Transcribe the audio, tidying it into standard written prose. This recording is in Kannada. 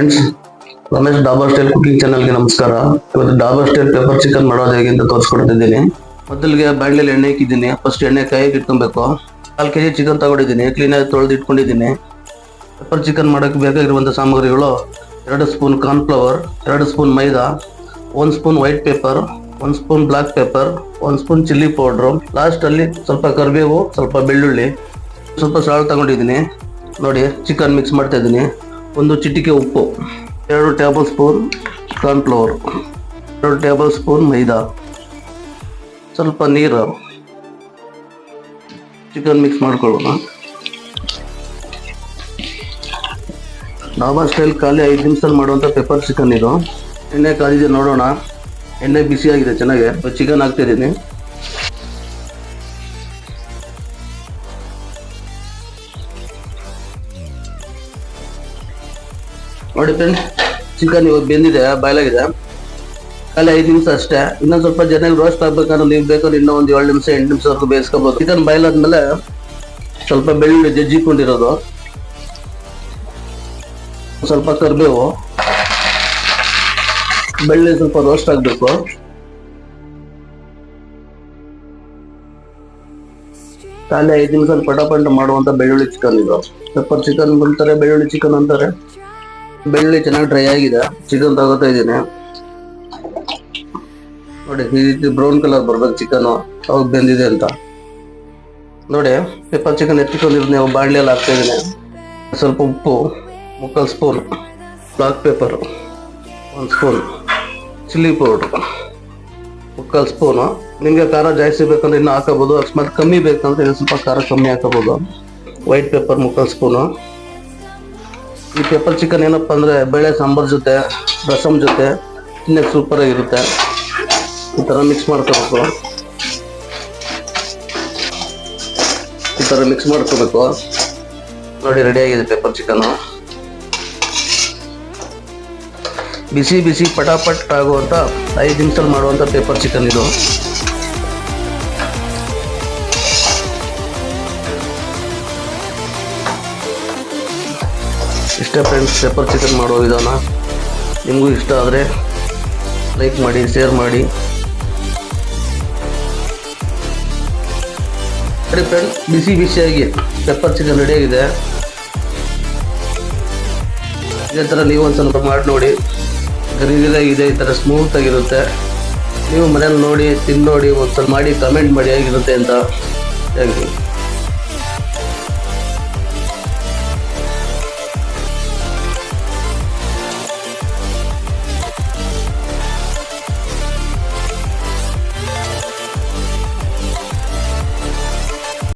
Friends, Ramesh Dabur style cooking ಚಾನಲ್ಗೆ ನಮಸ್ಕಾರ. ಇವತ್ತು ಡಾಬರ್ ಸ್ಟೈಲ್ ಪೆಪ್ಪರ್ ಚಿಕನ್ ಮಾಡೋದು ಹೇಗೆ ಅಂತ ತೋರಿಸ್ಕೊಡ್ತಿದ್ದೀನಿ. ಮೊದಲಿಗೆ ಬಾಣಲೆಯಲ್ಲಿ ಎಣ್ಣೆ ಇಕ್ಕಿದ್ದೀನಿ. ಫಸ್ಟ್ ಎಣ್ಣೆ ಕಾಯಿಗೆ ಇಟ್ಕೊಬೇಕು. 4 kg ಚಿಕನ್ ತಗೊಂಡಿದ್ದೀನಿ. ಕ್ಲೀನಾಗಿ ತೊಳೆದು ಇಟ್ಕೊಂಡಿದ್ದೀನಿ. ಪೆಪ್ಪರ್ ಚಿಕನ್ ಮಾಡೋಕ್ಕೆ ಬೇಕಾಗಿರುವಂಥ ಸಾಮಗ್ರಿಗಳು: 2 spoon cornflour, 2 spoon maida, 1 spoon white pepper, 1 spoon black pepper, 1 spoon chilli powder, ಲಾಸ್ಟಲ್ಲಿ ಸ್ವಲ್ಪ ಕರಿಬೇವು, ಸ್ವಲ್ಪ ಬೆಳ್ಳುಳ್ಳಿ, ಸ್ವಲ್ಪ ಸಾಲ್ಟ್ ತಗೊಂಡಿದ್ದೀನಿ. ನೋಡಿ, ಚಿಕನ್ ಮಿಕ್ಸ್ ಮಾಡ್ತಾ ಇದ್ದೀನಿ. 1 ಚಿಟಿಕೆ ಉಪ್ಪು, 2 table spoon cornflour, 2 table spoon maida, ಸ್ವಲ್ಪ ನೀರು. ಚಿಕನ್ ಮಿಕ್ಸ್ ಮಾಡ್ಕೊಳ್ಳೋಣ. ಡಾಬಾ ಸ್ಟೈಲ್ ಖಾಲಿ 5 ನಿಮಿಷದಲ್ಲಿ ಮಾಡುವಂಥ ಪೆಪ್ಪರ್ ಚಿಕನ್ ಇದು. ಎಣ್ಣೆ ಕಾದಿದೆ, ನೋಡೋಣ. ಎಣ್ಣೆ ಬಿಸಿಯಾಗಿದೆ ಚೆನ್ನಾಗಿ. ಚಿಕನ್ ಹಾಕ್ತಿದ್ದೀನಿ. ನೋಡಿ ಫ್ರೆಂಡ್ಸ್, ಚಿಕನ್ ಇವಾಗ ಬೆಂದಿದೆ, ಬಾಯ್ಲಾಗಿದೆ. ಖಾಲಿ 5 ನಿಮಿಷ ಅಷ್ಟೇ. ಇನ್ನೊಂದು ಸ್ವಲ್ಪ ಜನಕ್ಕೆ ರೋಸ್ಟ್ ಆಗ್ಬೇಕಂದ್ರೆ ನೀವು ಬೇಕಾದ್ರೆ ಇನ್ನೂ ಒಂದು 7 ನಿಮಿಷ 8 ನಿಮಿಷವರೆಗೂ ಬೇಯಿಸ್ಕೋಬೋದು. ಚಿಕನ್ ಬಾಯ್ಲ್ ಆದ್ಮೇಲೆ ಸ್ವಲ್ಪ ಬೆಳ್ಳುಳ್ಳಿ ಜಜ್ಜಿಕೊಂಡಿರೋದು, ಸ್ವಲ್ಪ ಕರಿಬೇವು, ಬೆಳ್ಳುಳ್ಳಿ ಸ್ವಲ್ಪ ರೋಸ್ಟ್ ಆಗಬೇಕು. ಖಾಲಿ 5 ನಿಮಿಷದಲ್ಲಿ ಪಟಾಪಂಟ ಮಾಡುವಂತ ಬೆಳ್ಳುಳ್ಳಿ ಚಿಕನ್ ಇದು. ಪೆಪ್ಪರ್ ಚಿಕನ್ ಅಂತಾರೆ, ಬೆಳ್ಳುಳ್ಳಿ ಚಿಕನ್ ಅಂತಾರೆ. ಬೆಳ್ಳುಳ್ಳಿ ಚೆನ್ನಾಗಿ ಡ್ರೈ ಆಗಿದೆ. ಚಿಕನ್ ತಗೋತಾ ಇದ್ದೀನಿ. ನೋಡಿ, ಈ ರೀತಿ ಬ್ರೌನ್ ಕಲರ್ ಬರ್ಬೇಕು ಚಿಕನ್ ಅವಾಗ ಬೆಂದಿದೆ ಅಂತ. ನೋಡಿ, ಪೆಪ್ಪರ್ ಚಿಕನ್ ಎತ್ತಿಕೊಂಡಿರೋದು ನೀವು ಬಾಣಲೆಯಲ್ಲಿ ಹಾಕ್ತಾ ಇದ್ದೀನಿ. ಸ್ವಲ್ಪ ಉಪ್ಪು, 3/4 spoon black pepper, 1 spoon chilli powder, 3/4 spoon. ನಿಮಗೆ ಖಾರ ಜಾಸ್ತಿ ಬೇಕಂದ್ರೆ ಇನ್ನೂ ಹಾಕೋಬೋದು. ಅಕಸ್ಮಾತ್ ಕಮ್ಮಿ ಬೇಕಂದ್ರೆ ಇನ್ನೂ ಸ್ವಲ್ಪ ಖಾರ ಕಮ್ಮಿ ಹಾಕೋಬೋದು. White pepper 3/4 spoon. ಈ ಪೆಪ್ಪರ್ ಚಿಕನ್ ಏನಪ್ಪ ಅಂದರೆ ಬೇಳೆ ಸಾಂಬಾರು ಜೊತೆ, ರಸಮ್ ಜೊತೆ ತಿನ್ನಕ್ಕೆ ಸೂಪರಾಗಿರುತ್ತೆ. ಈ ಥರ ಮಿಕ್ಸ್ ಮಾಡ್ಕೋಬೇಕು. ಈ ಥರ ಮಿಕ್ಸ್ ಮಾಡ್ಕೋಬೇಕು. ನೋಡಿ, ರೆಡಿಯಾಗಿದೆ ಪೆಪ್ಪರ್ ಚಿಕನ್ನು. ಬಿಸಿ ಬಿಸಿ ಪಟಾಪಟ್ ಆಗುವಂಥ 5 ನಿಮಿಷದಲ್ಲಿ ಮಾಡುವಂಥ ಪೆಪ್ಪರ್ ಚಿಕನ್ ಇದು. ಇಷ್ಟ ಫ್ರೆಂಡ್ಸ್, ಪೆಪ್ಪರ್ ಚಿಕನ್ ಮಾಡೋ ವಿಧಾನ. ನಿಮಗೂ ಇಷ್ಟ ಆದರೆ ಲೈಕ್ ಮಾಡಿ, ಶೇರ್ ಮಾಡಿ. ಸರಿ ಫ್ರೆಂಡ್ಸ್, ಬಿಸಿ ಬಿಸಿಯಾಗಿ ಪೆಪ್ಪರ್ ಚಿಕನ್ ರೆಡಿಯಾಗಿದೆ. ಇದೇ ಥರ ನೀವು ಒಂದು ಸ್ವಲ್ಪ ಮಾಡಿ ನೋಡಿ. ಗರಿಗಿದಾಗಿದೆ, ಈ ಥರ ಸ್ಮೂತ್ ಆಗಿರುತ್ತೆ. ನೀವು ಮನೇಲಿ ನೋಡಿ, ತಿಂದು ನೋಡಿ, ಒಂದು ಸ್ವಲ್ಪ ಮಾಡಿ ಕಮೆಂಟ್ ಮಾಡಿ ಹೇಗಿರುತ್ತೆ ಅಂತ. Thank you.